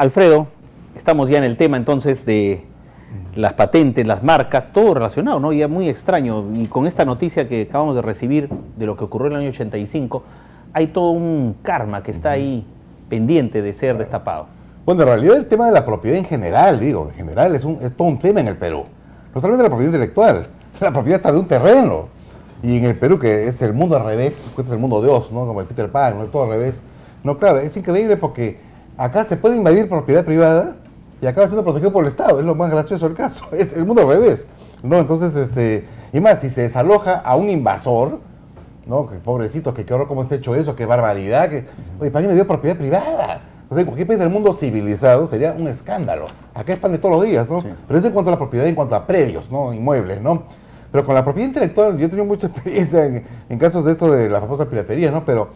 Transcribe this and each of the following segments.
Alfredo, estamos ya en el tema entonces de las patentes, las marcas, todo relacionado, ¿no? Ya muy extraño. Y con esta noticia que acabamos de recibir de lo que ocurrió en el año 85, hay todo un karma que está ahí pendiente de ser destapado. Bueno, en realidad el tema de la propiedad en general, es todo un tema en el Perú. No solamente la propiedad intelectual, la propiedad está de un terreno. Y en el Perú, que es el mundo al revés, es el mundo de Oz, ¿no? Como el Peter Pan, ¿no? Todo al revés. No, claro, es increíble porque acá se puede invadir propiedad privada y acaba siendo protegido por el Estado. Es lo más gracioso del caso. Es el mundo al revés, ¿no? Entonces, y más, si se desaloja a un invasor, ¿no? Que pobrecito, que qué horror cómo se ha hecho eso, qué barbaridad. Oye, para mí me dio propiedad privada. O sea, en cualquier país del mundo civilizado sería un escándalo. Acá es pan de todos los días, ¿no? Sí. Pero eso en cuanto a la propiedad, en cuanto a predios, ¿no? Inmuebles, ¿no? Pero con la propiedad intelectual, yo he tenido mucha experiencia en casos de esto de la famosa piratería, ¿no? Pero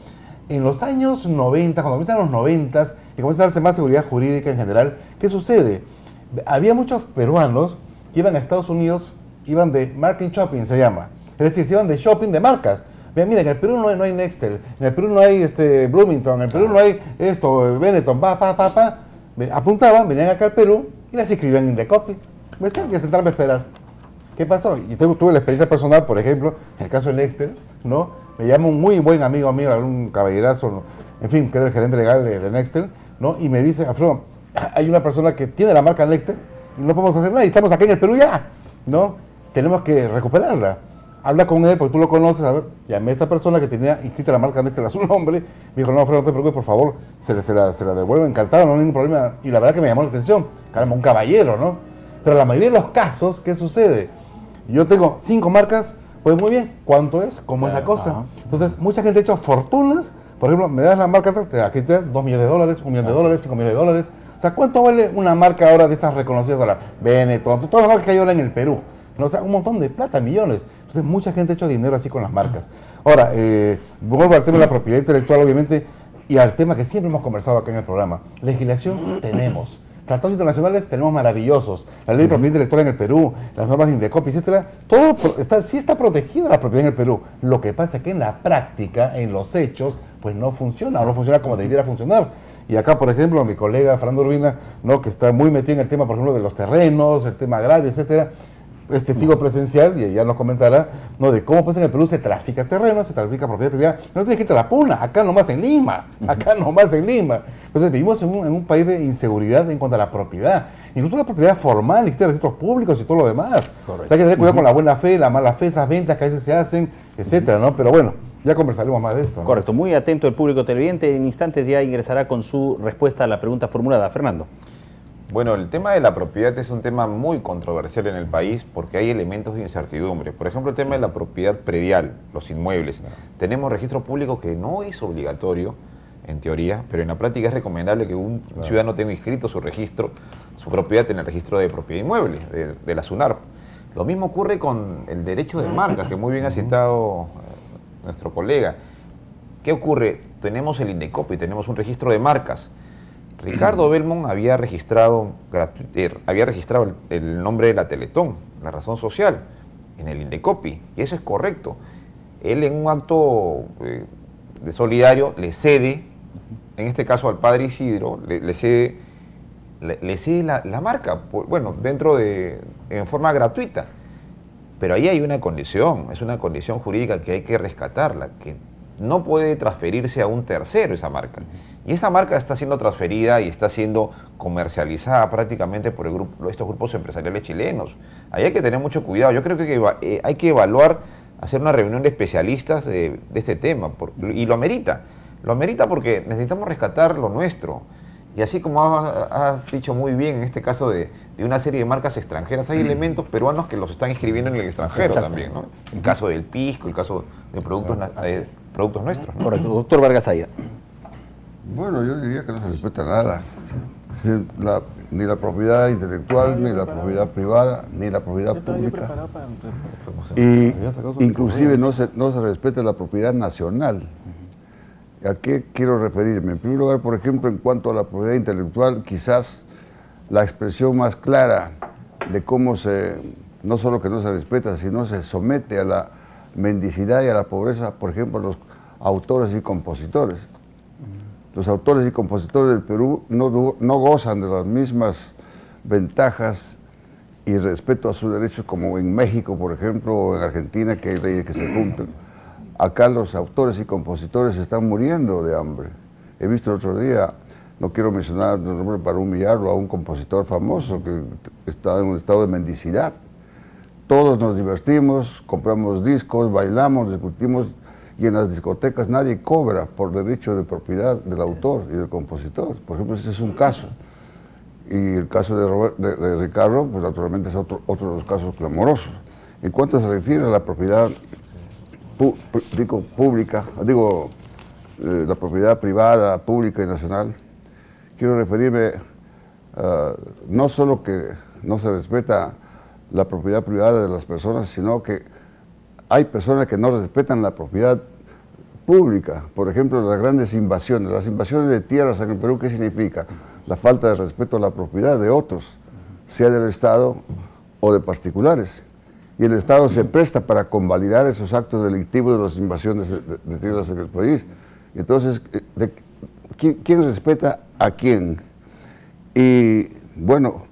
en los años 90, cuando comienzan los 90 y comienza a darse más seguridad jurídica en general, ¿qué sucede? Había muchos peruanos que iban a Estados Unidos, iban de marketing shopping, se llama. Es decir, se iban de shopping de marcas. Mira, en el Perú no hay Nextel, en el Perú no hay Bloomington, en el Perú no hay Benetton, apuntaban, venían acá al Perú y las escribían en Indecopy. Me tenían que sentarme a esperar. ¿Qué pasó? Y tuve la experiencia personal, por ejemplo, en el caso de Nextel, ¿no? Me llama un muy buen amigo mío, un caballerazo, ¿no? En fin, que era el gerente legal de Nextel, ¿no? Y me dice, Alfredo, hay una persona que tiene la marca Nextel y no podemos hacer nada y estamos aquí en el Perú ya, ¿no? Tenemos que recuperarla. Habla con él, porque tú lo conoces, a ver, llamé a esta persona que tenía inscrita la marca Nextel a su nombre, me dijo, no, Alfredo, no te preocupes, por favor, se la devuelvo encantado, no hay ningún problema. Y la verdad que me llamó la atención, caramba, un caballero, ¿no? Pero la mayoría de los casos, ¿qué sucede? Yo tengo 5 marcas, pues muy bien, ¿cuánto es? ¿Cómo es la cosa? Entonces, mucha gente ha hecho fortunas, por ejemplo, me das la marca, aquí te das $2 millones, $1 millón, $5 millones. O sea, ¿cuánto vale una marca ahora de estas reconocidas ahora? Benetton, todas las marcas que hay ahora en el Perú, ¿no? O sea, un montón de plata, millones. Entonces, mucha gente ha hecho dinero así con las marcas. Ahora, vuelvo al tema de la propiedad intelectual, obviamente, y al tema que siempre hemos conversado acá en el programa. Legislación tenemos. Tratados internacionales tenemos maravillosos, la ley de propiedad intelectual en el Perú, las normas de Indecopy, etcétera, todo sí está protegida la propiedad en el Perú. Lo que pasa es que en la práctica, en los hechos, pues no funciona, o no funciona como debiera funcionar. Y acá, por ejemplo, mi colega Fernando Urbina, ¿no? Que está muy metido en el tema, por ejemplo, de los terrenos, el tema agrario, etcétera, es testigo presencial, y ella nos comentará, ¿no? De cómo pues en el Perú se trafica terreno, se trafica propiedad privada. No tienes que irte a La Puna, acá nomás en Lima, Entonces vivimos en un país de inseguridad en cuanto a la propiedad. Incluso la propiedad formal, existe registros públicos y todo lo demás. Correcto. O sea, hay que tener cuidado con la buena fe, la mala fe, esas ventas que a veces se hacen, etcétera, ¿no? Pero bueno, ya conversaremos más de esto, ¿no? Correcto, muy atento el público televidente. En instantes ya ingresará con su respuesta a la pregunta formulada. Fernando. Bueno, el tema de la propiedad es un tema muy controversial en el país porque hay elementos de incertidumbre. Por ejemplo, el tema de la propiedad predial, los inmuebles. Tenemos registro público que no es obligatorio, en teoría, pero en la práctica es recomendable que un ciudadano tenga inscrito su registro, su propiedad en el registro de propiedad inmueble, de la SUNARP. Lo mismo ocurre con el derecho de marca, que muy bien ha citado nuestro colega. ¿Qué ocurre? Tenemos el Indecopy, tenemos un registro de marcas. Ricardo Belmont había registrado el nombre de la Teletón, la razón social, en el Indecopy, y eso es correcto. Él en un acto de solidario le cede, en este caso al padre Isidro, le cede la marca, bueno, en forma gratuita. Pero ahí hay una condición, es una condición jurídica que hay que rescatarla, que no puede transferirse a un tercero esa marca. Y esa marca está siendo transferida y está siendo comercializada prácticamente por estos grupos empresariales chilenos. Ahí hay que tener mucho cuidado. Yo creo que hay que evaluar, hacer una reunión de especialistas de este tema. Y lo amerita. Lo amerita porque necesitamos rescatar lo nuestro. Y así como has dicho muy bien, en este caso de una serie de marcas extranjeras, hay elementos peruanos que los están inscribiendo en el extranjero también, ¿no? El caso del pisco, el caso de productos nuestros, ¿no? Correcto. Doctor Vargas Aya. Bueno, yo diría que no se respeta nada. Es decir, ni la propiedad intelectual, ni la propiedad privada, ni la propiedad pública. Y inclusive no se respeta la propiedad nacional. ¿A qué quiero referirme? En primer lugar, por ejemplo, en cuanto a la propiedad intelectual, quizás la expresión más clara de cómo no solo que no se respeta, sino se somete a la mendicidad y a la pobreza, por ejemplo, los autores y compositores. los autores y compositores del Perú no gozan de las mismas ventajas y respeto a sus derechos como en México, por ejemplo, o en Argentina, que hay leyes que se cumplen. Acá los autores y compositores están muriendo de hambre. He visto el otro día, no quiero mencionar el nombre para humillarlo, a un compositor famoso que está en un estado de mendicidad. Todos nos divertimos, compramos discos, bailamos, discutimos, y en las discotecas nadie cobra por derecho de propiedad del autor y del compositor. Por ejemplo, ese es un caso. Y el caso de Ricardo, pues naturalmente es otro de los casos clamorosos. En cuanto se refiere a la propiedad pública, la propiedad privada, pública y nacional, quiero referirme no solo que no se respeta la propiedad privada de las personas, sino que hay personas que no respetan la propiedad pública. Por ejemplo, las grandes invasiones, las invasiones de tierras en el Perú, ¿qué significa? La falta de respeto a la propiedad de otros, sea del Estado o de particulares. Y el Estado se presta para convalidar esos actos delictivos de las invasiones de tierras en el país. Entonces, ¿quién respeta a quién? Y bueno,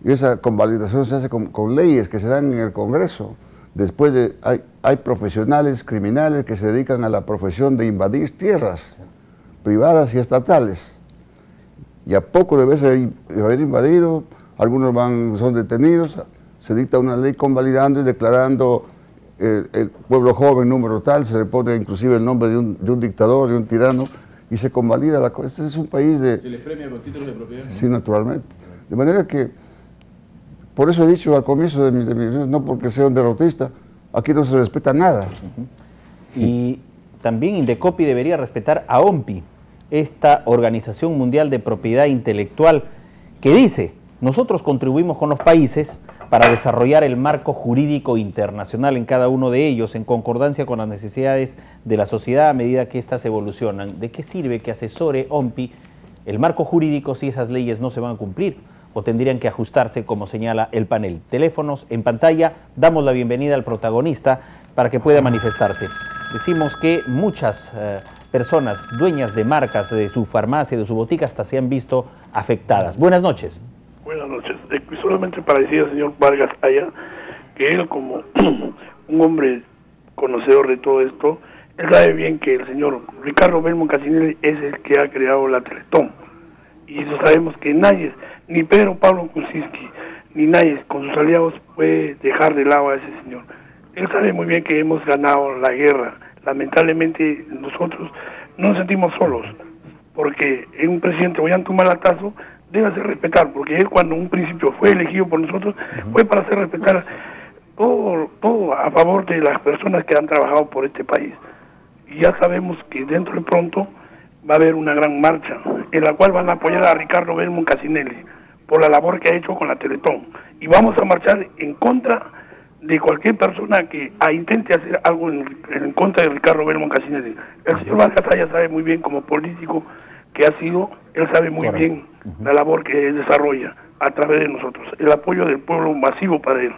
esa convalidación se hace con leyes que se dan en el Congreso. Después hay profesionales criminales que se dedican a la profesión de invadir tierras privadas y estatales. Y a poco de veces de haber invadido, algunos son detenidos, se dicta una ley convalidando y declarando el pueblo joven número tal, se le pone inclusive el nombre de un dictador, de un tirano, y se convalida la cosa. Este es un país de... ¿Se les premia con títulos de propiedad? Sí, naturalmente. De manera que, por eso he dicho al comienzo de mi no porque sea un derrotista, aquí no se respeta nada. Y también Indecopi debería respetar a OMPI, esta Organización Mundial de Propiedad Intelectual, que dice, nosotros contribuimos con los países para desarrollar el marco jurídico internacional en cada uno de ellos, en concordancia con las necesidades de la sociedad a medida que éstas evolucionan. ¿De qué sirve que asesore OMPI el marco jurídico si esas leyes no se van a cumplir o tendrían que ajustarse, como señala el panel? Teléfonos en pantalla, damos la bienvenida al protagonista para que pueda manifestarse. Decimos que muchas personas dueñas de marcas de su farmacia, de su botica, hasta se han visto afectadas. Buenas noches. Buenas noches. Solamente para decir al señor Vargas Aya que él, como un hombre conocedor de todo esto, él sabe bien que el señor Ricardo Belmont Casinelli es el que ha creado la Teletón. Y eso sabemos que nadie, ni Pedro Pablo Kuczynski, ni nadie con sus aliados puede dejar de lado a ese señor. Él sabe muy bien que hemos ganado la guerra. Lamentablemente nosotros no nos sentimos solos, porque un presidente Ollanta-Humala debe hacer respetar, porque él cuando un principio fue elegido por nosotros, fue para hacer respetar todo a favor de las personas que han trabajado por este país. Y ya sabemos que dentro de pronto va a haber una gran marcha, en la cual van a apoyar a Ricardo Belmont Casinelli, por la labor que ha hecho con la Teletón. Y vamos a marchar en contra de cualquier persona que intente hacer algo en contra de Ricardo Belmont Casinelli. El señor Vargas Aya sabe muy bien, como político que ha sido, él sabe muy bien la labor que él desarrolla a través de nosotros, el apoyo del pueblo masivo para él.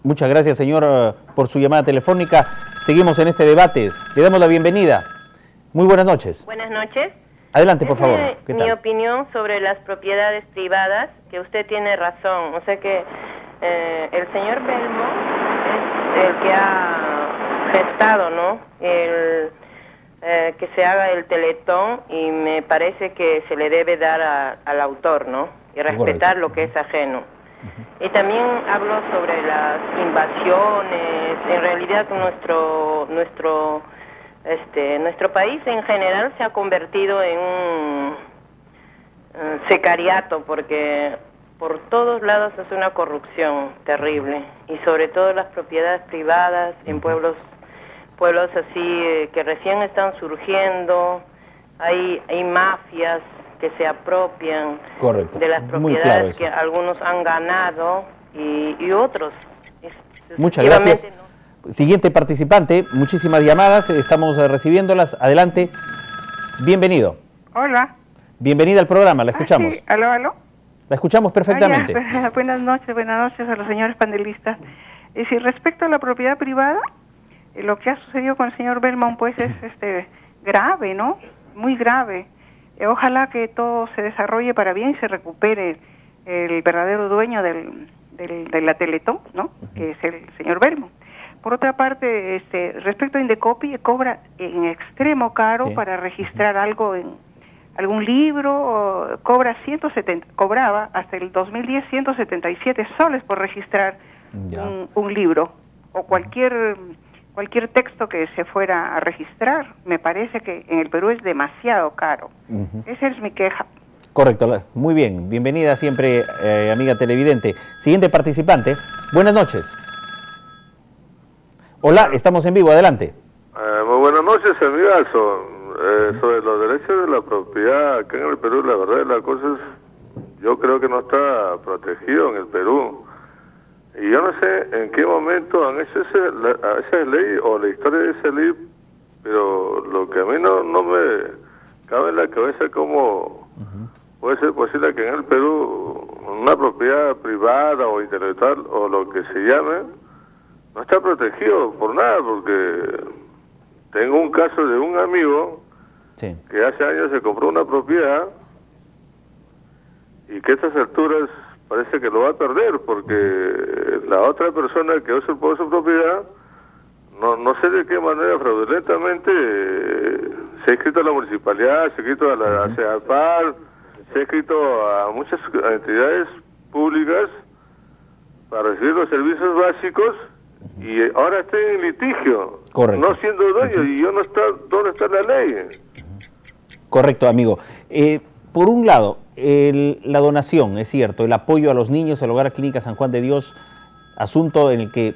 Muchas gracias, señor, por su llamada telefónica. Seguimos en este debate. Le damos la bienvenida. Muy buenas noches. Buenas noches. Adelante, por favor. ¿Qué tal? Mi opinión sobre las propiedades privadas, que usted tiene razón. O sea que el señor Belmont es el que ha gestado, ¿no?, que se haga el Teletón, y me parece que se le debe dar al autor, ¿no?, y respetar lo que es ajeno. Y también hablo sobre las invasiones. En realidad nuestro país en general se ha convertido en un secariato, porque por todos lados es una corrupción terrible, y sobre todo las propiedades privadas en pueblos así que recién están surgiendo. Hay mafias que se apropian de las propiedades que algunos han ganado y otros. Muchas gracias. Siguiente participante, muchísimas llamadas, estamos recibiéndolas. Adelante, bienvenido. Hola. Bienvenida al programa, la escuchamos. Sí. ¿Aló, aló? La escuchamos perfectamente. Buenas noches a los señores panelistas. Si respecto a la propiedad privada, lo que ha sucedido con el señor Belmont, pues es grave, ¿no? Muy grave. Ojalá que todo se desarrolle para bien y se recupere el verdadero dueño de la Teletón, ¿no? Que es el señor Belmont. Por otra parte, respecto a Indecopi, cobra en extremo caro para registrar algo en algún libro, cobraba hasta el 2010 177 soles por registrar un libro o cualquier texto que se fuera a registrar. Me parece que en el Perú es demasiado caro. Esa es mi queja. Correcto, muy bien. Bienvenida siempre, amiga televidente. Siguiente participante. Buenas noches. Hola, estamos en vivo, adelante. Muy buenas noches, amigazo. Sobre los derechos de la propiedad acá en el Perú, la verdad de las cosas, yo creo que no está protegido en el Perú. Y yo no sé en qué momento han hecho esa ley o la historia de esa ley, pero lo que a mí no me cabe en la cabeza es cómo puede ser posible que en el Perú una propiedad privada o intelectual o lo que se llame no está protegido por nada, porque tengo un caso de un amigo que hace años se compró una propiedad y que a estas alturas parece que lo va a perder, porque la otra persona que usurpó su propiedad, no sé de qué manera fraudulentamente se ha escrito a la municipalidad, se ha escrito a la CEAPAR, se ha escrito a muchas entidades públicas para recibir los servicios básicos, y ahora está en litigio, no siendo dueño, y yo no está, ¿dónde está la ley? Correcto, amigo. Por un lado, la donación, es cierto, el apoyo a los niños, el Hogar Clínica San Juan de Dios, asunto en el que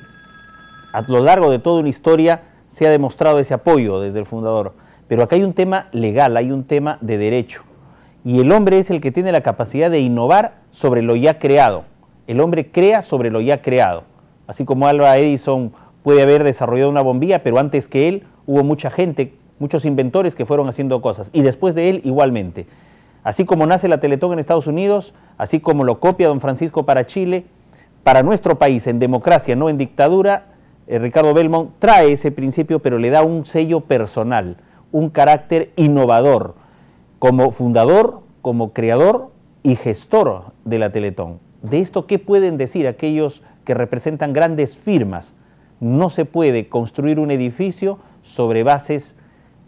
a lo largo de toda una historia se ha demostrado ese apoyo desde el fundador. Pero acá hay un tema legal, hay un tema de derecho. Y el hombre es el que tiene la capacidad de innovar sobre lo ya creado. El hombre crea sobre lo ya creado. Así como Alva Edison puede haber desarrollado una bombilla, pero antes que él hubo mucha gente, muchos inventores que fueron haciendo cosas. Y después de él igualmente. Así como nace la Teletón en Estados Unidos, así como lo copia don Francisco para Chile, para nuestro país, en democracia, no en dictadura, Ricardo Belmont trae ese principio, pero le da un sello personal, un carácter innovador, como fundador, como creador y gestor de la Teletón. De esto, ¿qué pueden decir aquellos que representan grandes firmas? No se puede construir un edificio sobre bases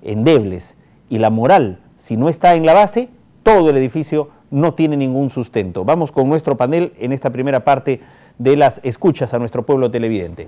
endebles, y la moral, si no está en la base, todo el edificio no tiene ningún sustento. Vamos con nuestro panel en esta primera parte de las escuchas a nuestro pueblo televidente.